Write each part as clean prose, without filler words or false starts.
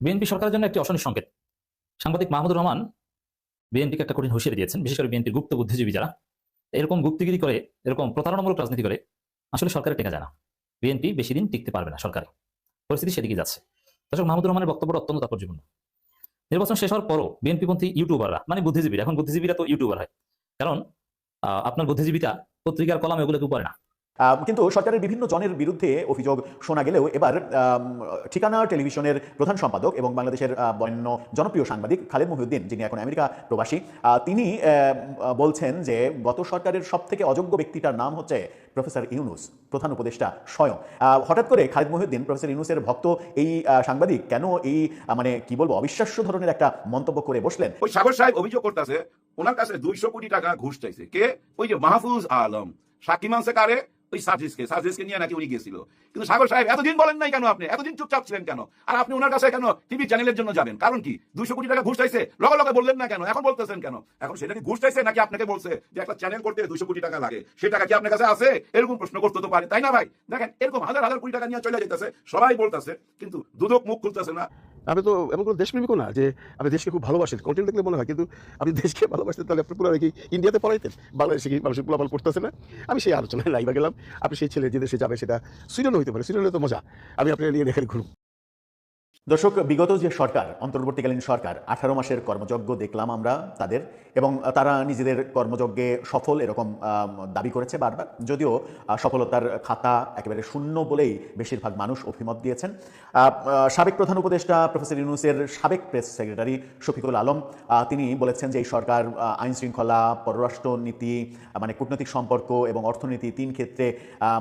BNP সরকারের জন্য একটি অশনি সংকেত। সাংবাদিক মাহমুদুর রহমান বিএনপিকে একটা কঠিন হুঁশিয়ারি দিয়েছেন, বিশেষ করে বিএনপির গুপ্ত বুদ্ধিজীবী যারা এরকম গুপ্তগিরি করে, এরকম প্রতারণামূলক রাজনীতি করে আসলে সরকারের টেকা যায় না। বিএনপি বেশি দিন টিকতে পারবে না, সরকারে পরিস্থিতি সেদিকে যাচ্ছে। দর্শক, মাহমুদুর রহমানের বক্তব্যটা অত্যন্ত তাৎপর্যপূর্ণ। নির্বাচন শেষ হওয়ার পরও বিএনপিপন্থী ইউটিউবাররা, মানে বুদ্ধিজীবীরা, এখন বুদ্ধিজীবীরা তো ইউটিউবার হয়, কারণ আপনার বুদ্ধিজীবীটা পত্রিকার কলাম এগুলো কেউ পড়ে না। কিন্তু সরকারের বিভিন্ন জনের বিরুদ্ধে অভিযোগ শোনা গেলেও এবার ঠিকানা টেলিভিশনের প্রধান সম্পাদক এবং বাংলাদেশের বরেণ্য জনপ্রিয় সাংবাদিক খালেদ মহিউদ্দিন, যিনি এখন আমেরিকা প্রবাসী, তিনি বলছেন যে গত সরকারের সবথেকে অযোগ্য ব্যক্তিটার নাম হচ্ছে প্রফেসর ইউনূস, প্রধান উপদেষ্টা স্বয়ং। হঠাৎ করে খালেদ মহিউদ্দিন প্রফেসর ইউনূসের ভক্ত এই সাংবাদিক কেন এই মানে কি বলবো অবিশ্বাস্য ধরনের একটা মন্তব্য করে বসলেন। ওই সাগর সাহেব অভিযোগ করতেছে ওনার কাছে 200 কোটি টাকা ঘুষ চাইছে কে? ওই যে মাহফুজ আলম সাক্ষী মানছে কারে? ওই সার্জিসকে নিয়ে নাকি উনি গেছিল। কিন্তু সাগর সাহেব এতদিন বলেন নাই কেন? আপনি এতদিন চুপচাপ ছিলেন কেন? আর আপনি ওনার কাছে কেন টিভি চ্যানেলের জন্য যাবেন? কারণ কি? 200 কোটি টাকা ঘুষ চাইছে, লগে লগে বললেন না কেন? এখন বলতেছেন কেন? এখন সেটা কি ঘুষ চাইছে নাকি আপনাকে বলছে যে একটা চ্যানেল করতে 200 কোটি টাকা লাগে, সে টাকা কি আপনার কাছে আছে? এরকম প্রশ্ন করতে তো পারে, তাই না ভাই? দেখেন এরকম হাজার হাজার কোটি টাকা নিয়ে চলে যেতেছে, সবাই বলতেছে, কিন্তু দুদক মুখ খুলতেছে না। আমি তো এমন কোনো দেশপ্রেমিকও না যে আপনি দেশকে খুব ভালোবাসেন, কন্টেন্ট দেখলে মনে হয়, কিন্তু আপনি দেশকে ভালোবাসতেন তাহলে আপনি পুরো কি ইন্ডিয়াতে পড়াইতেন? বাংলাদেশে কি মানুষের পোলাপাল পড়তেছে না? আমি সেই আলোচনায় লাইভে গেলাম। আপনি সেই ছেলে যে দেশে যাবে সেটা সুইডেনও হইতে পারে, সুইডেনে তো মজা, আমি আপনার নিয়ে দেখে ঘুরব। দর্শক, বিগত যে সরকার, অন্তর্বর্তীকালীন সরকার, 18 মাসের কর্মযজ্ঞ দেখলাম আমরা তাদের, এবং তারা নিজেদের কর্মযজ্ঞে সফল এরকম দাবি করেছে বারবার, যদিও সফলতার খাতা একেবারে শূন্য বলেই বেশিরভাগ মানুষ অভিমত দিয়েছেন। সাবেক প্রধান উপদেষ্টা প্রফেসর ইউনূসের সাবেক প্রেস সেক্রেটারি শফিকুল আলম তিনি বলেছেন যে এই সরকার আইন শৃঙ্খলা, পররাষ্ট্র নীতি, মানে কূটনৈতিক সম্পর্ক এবং অর্থনীতি 3 ক্ষেত্রে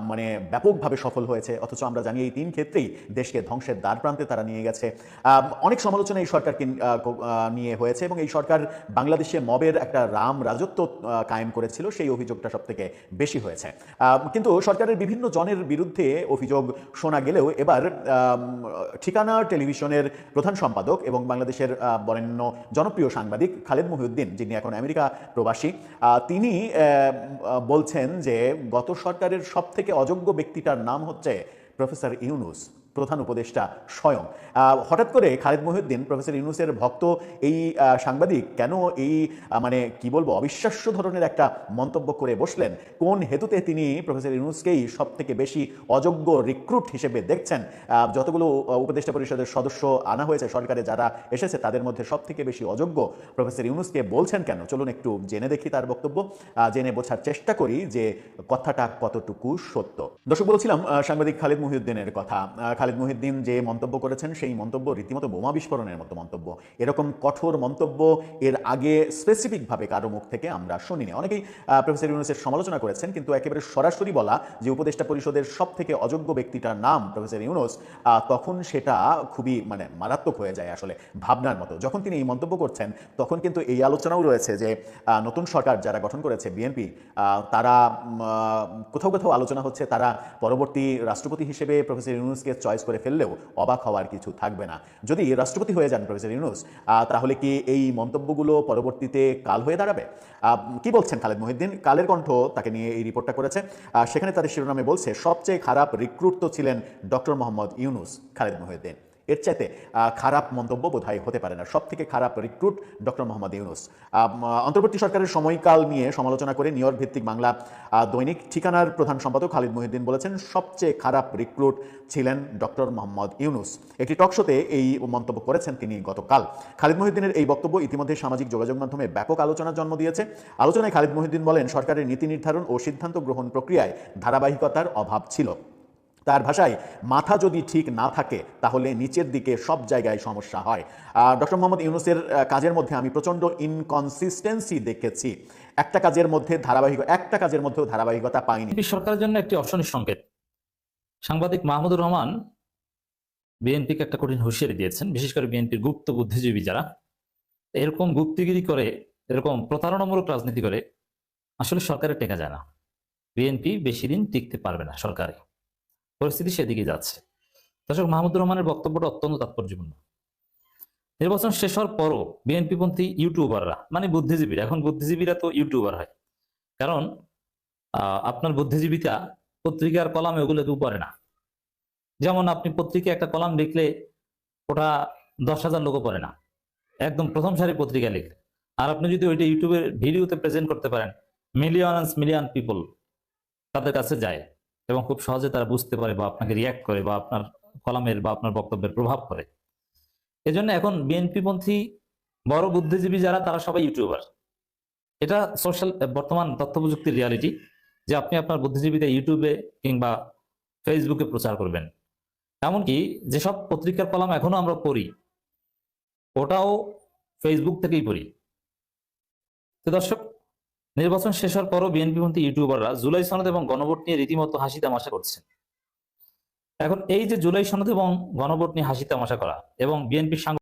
মানে ব্যাপকভাবে সফল হয়েছে, অথচ আমরা জানি এই 3 ক্ষেত্রেই দেশকে ধ্বংসের দ্বার প্রান্তে তারা নিয়ে গেছে। অনেক সমালোচনা এই সরকারকে নিয়ে হয়েছে এবং এই সরকার বাংলাদেশে মবের একটা রাম রাজত্ব কায়েম করেছিল, সেই অভিযোগটা সব থেকে বেশি হয়েছে। কিন্তু সরকারের বিভিন্ন জনের বিরুদ্ধে অভিযোগ শোনা গেলেও এবার ঠিকানা টেলিভিশনের প্রধান সম্পাদক এবং বাংলাদেশের বরেণ্য জনপ্রিয় সাংবাদিক খালেদ মহিউদ্দিন, যিনি এখন আমেরিকা প্রবাসী, তিনি বলছেন যে গত সরকারের সবথেকে অযোগ্য ব্যক্তিটার নাম হচ্ছে প্রফেসর ইউনূস, প্রধান উপদেষ্টা স্বয়ং। হঠাৎ করে খালেদ মহিউদ্দিন প্রফেসর ইউনূসের ভক্ত এই সাংবাদিক কেন এই মানে কি বলবো অবিশ্বাস্য ধরনের একটা মন্তব্য করে বসলেন? কোন হেতুতে তিনি প্রফেসর ইউনূসকেই সব থেকে বেশি অযোগ্য রিক্রুট হিসেবে দেখছেন? যতগুলো উপদেষ্টা পরিষদের সদস্য আনা হয়েছে সরকারে, যারা এসেছে তাদের মধ্যে সব থেকে বেশি অযোগ্য প্রফেসর ইউনূসকে বলছেন কেন? চলুন একটু জেনে দেখি তার বক্তব্য, জেনে বোঝার চেষ্টা করি যে কথাটা কতটুকু সত্য। দর্শক, বলছিলাম সাংবাদিক খালেদ মহিউদ্দিনের কথা। খালেদ মহিউদ্দিন যে মন্তব্য করেছেন সেই মন্তব্য রীতিমতো বোমা বিস্ফোরণের মতো মন্তব্য। এরকম কঠোর মন্তব্য এর আগে স্পেসিফিকভাবে কারো মুখ থেকে আমরা শুনিনি। অনেকেই প্রফেসর ইউনূসের সমালোচনা করেছেন, কিন্তু একেবারে সরাসরি বলা যে উপদেষ্টা পরিষদের সব থেকে অযোগ্য ব্যক্তিটার নাম প্রফেসর ইউনূস, তখন সেটা খুবই মানে মারাত্মক হয়ে যায় আসলে, ভাবনার মতো। যখন তিনি এই মন্তব্য করছেন তখন কিন্তু এই আলোচনাও রয়েছে যে নতুন সরকার যারা গঠন করেছে বিএনপি, তারা কোথাও কোথাও আলোচনা হচ্ছে তারা পরবর্তী রাষ্ট্রপতি হিসেবে প্রফেসর ইউনূসকে চয়েস করে ফেললেও অবাক হওয়ার কিছু থাকবে না। যদি রাষ্ট্রপতি হয়ে যান প্রফেসর ইউনূস, তাহলে কি এই মন্তব্যগুলো পরবর্তীতে কাল হয়ে দাঁড়াবে? কি বলছেন খালেদ মহিউদ্দিন? কালের কণ্ঠ তাকে নিয়ে এই রিপোর্টটা করেছে। সেখানে তাদের শিরোনামে বলছে, সবচেয়ে খারাপ রিক্রুট তো ছিলেন ডক্টর মোহাম্মদ ইউনূস। খালেদ মহিউদ্দিন এর চাইতে খারাপ মন্তব্য বোধহয় হতে পারে না। সব থেকে খারাপ রিক্রুট ডক্টর মোহাম্মদ ইউনূস। অন্তর্বর্তী সরকারের সময়কাল নিয়ে সমালোচনা করে নিউ ইয়র্ক ভিত্তিক বাংলা দৈনিক ঠিকানার প্রধান সম্পাদক খালেদ মহিউদ্দিন বলেছেন, সবচেয়ে খারাপ রিক্রুট ছিলেন ডক্টর মোহাম্মদ ইউনূস। একটি টকশোতে এই মন্তব্য করেছেন তিনি গতকাল। খালেদ মহিউদ্দিনের এই বক্তব্য ইতিমধ্যে সামাজিক যোগাযোগ মাধ্যমে ব্যাপক আলোচনার জন্ম দিয়েছে। আলোচনায় খালেদ মহিউদ্দিন বলেন, সরকারের নীতি নির্ধারণ ও সিদ্ধান্ত গ্রহণ প্রক্রিয়ায় ধারাবাহিকতার অভাব ছিল। তার ভাষায়, মাথা যদি ঠিক না থাকে তাহলে নিচের দিকে সব জায়গায় সমস্যা হয়। ডক্টর মোহাম্মদ ইউনূসের কাজের মধ্যে আমি প্রচণ্ড ইনকনসিস্টেন্সি দেখেছি। একটা কাজের মধ্যেও ধারাবাহিকতা পাইনি। বিএনপি সরকারের জন্য একটি অশনি সংকেত। সাংবাদিক মাহমুদুর রহমান বিএনপিকে একটা কঠিন হুঁশিয়ারি দিয়েছেন, বিশেষ করে বিএনপির গুপ্ত বুদ্ধিজীবী যারা এরকম গুপ্তগিরি করে, এরকম প্রতারণামূলক রাজনীতি করে আসলে সরকারের টেকা যায় না। বিএনপি বেশি দিন টিকতে পারবে না, সরকারে পরিস্থিতি সেদিকে যাচ্ছে। দর্শক, মাহমুদুর রহমানের বক্তব্যটা অত্যন্ত তাৎপর্যপূর্ণ। নির্বাচন শেষ হওয়ার পরও বিএনপিপন্থী ইউটিউবাররা, মানে বুদ্ধিজীবীরা, এখন বুদ্ধিজীবীরা তো ইউটিউবার হয়, কারণ আপনার বুদ্ধিজীবীটা পত্রিকার কলাম এগুলো কেউ পড়ে না। যেমন আপনি পত্রিকায় একটা কলাম লিখলে ওটা 10,000 লোকও পড়ে না, একদম প্রথম সারি পত্রিকা লিখে। আর আপনি যদি ওইটা ইউটিউবের ভিডিওতে প্রেজেন্ট করতে পারেন, মিলিয়ন পিপল তাদের কাছে যায় এবং খুব সহজে তারা বুঝতে পারে বা আপনাকে রিয়াক্ট করে বা আপনার কলামের বা আপনার বক্তব্যের প্রভাব করে। এজন্য এখন বিএনপি পন্থী বড় বুদ্ধিজীবী যারা, তারা সবাই ইউটিউবার। এটা সোশ্যাল বর্তমান তথ্য প্রযুক্তির রিয়ালিটি, যে আপনি আপনার বুদ্ধিজীবীতে ইউটিউবে কিংবা ফেসবুকে প্রচার করবেন। এমনকি যেসব পত্রিকার কলাম এখনো আমরা পড়ি, ওটাও ফেসবুক থেকেই পড়ি। তো দর্শক, নির্বাচন শেষ হওয়ার পরও বিএনপিপন্থী ইউটিউবাররা জুলাই সনদ এবং গণভোট নিয়ে রীতিমতো হাসি তামাশা করছে। এখন এই যে জুলাই সনদ এবং গণভোট নিয়ে হাসি তামাশা করা এবং বিএনপির